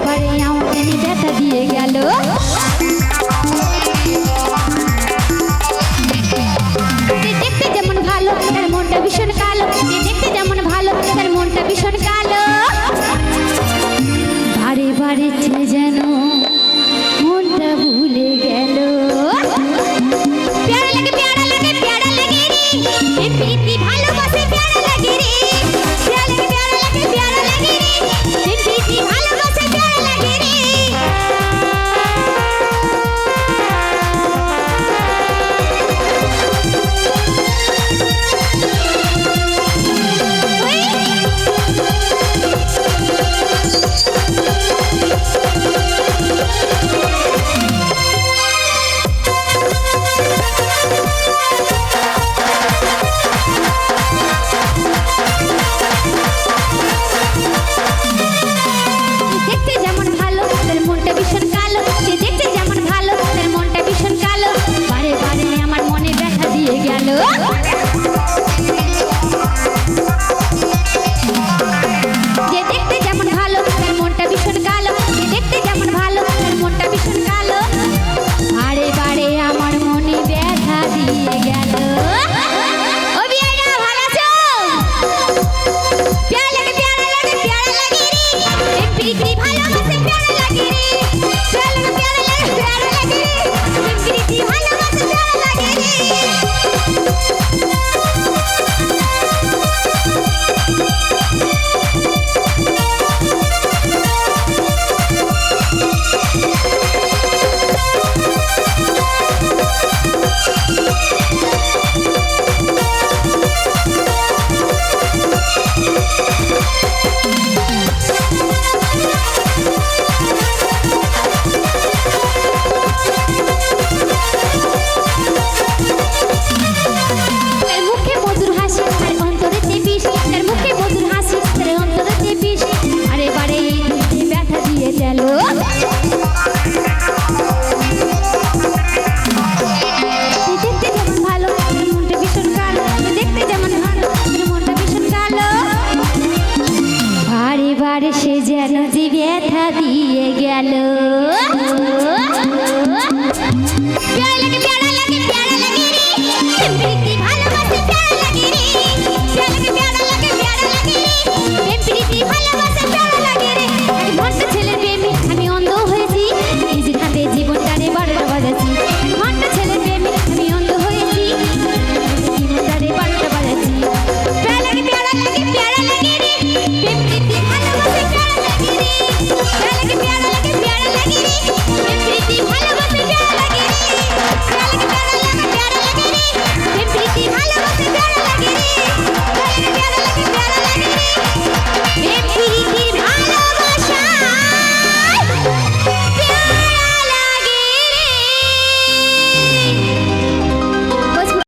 বারে আমাকে ব্যথা দিয়ে গেল। দেখতে যেমন ভালো তার মনটা ভীষণ কালো, দেখতে যেমন ভালো তার মনটা ভীষণ কালো। বারে বারে যেন মনটা ভুলে গেল। প্যারা লাগে প্যারা লাগে প্যারা লাগে রে, এ প্রীতি ভালোবাসে প্যারা লাগে রে। প্যারা লাগে প্যারা লাগে রে, এ প্রীতি ভালোবাসে প্যারা লাগে রে। দেখতে যেমন ভালো তার মনটা ভীষণ কালো, সে দেখতে যেমন ভালো তার মনটা ভীষণ কালো। বারে বারে আমার মনে ব্যথা দিয়ে গেল। যে দেখতে যেমন ভালো তার মনটা ভীষণ কালো, যে দেখতে যেমন ভালো তার মনটা ভীষণ কালো। বারে বারে আমার মনে ব্যথা দিয়ে গেল। ও বিয়ারা ভালো আছো? প্যারা লাগে প্যারা লাগে প্যারা লাগে রে, এ প্রীতি ভালোবাসে প্যারা লাগে রে। প্যারা লাগে প্যারা লাগে রে, এ প্রীতি ভালোবাসে প্যারা লাগে রে। তার মুখে মধুর হাসি আর অন্তরেতে বিষ, তার মুখে মধুর হাসি আর অন্তরেতে বিষ। আরে বারে এই ব্যথা দিয়ে গেল। দেখতে যেমন ভালো তার মনটা ভীষণ কালো, দেখতে যেমন ভালো তার মনটা ভীষণ কালো। বারে বারে সে যেন যে ব্যথা দিয়ে গেল। প্যারা লাগে প্যারা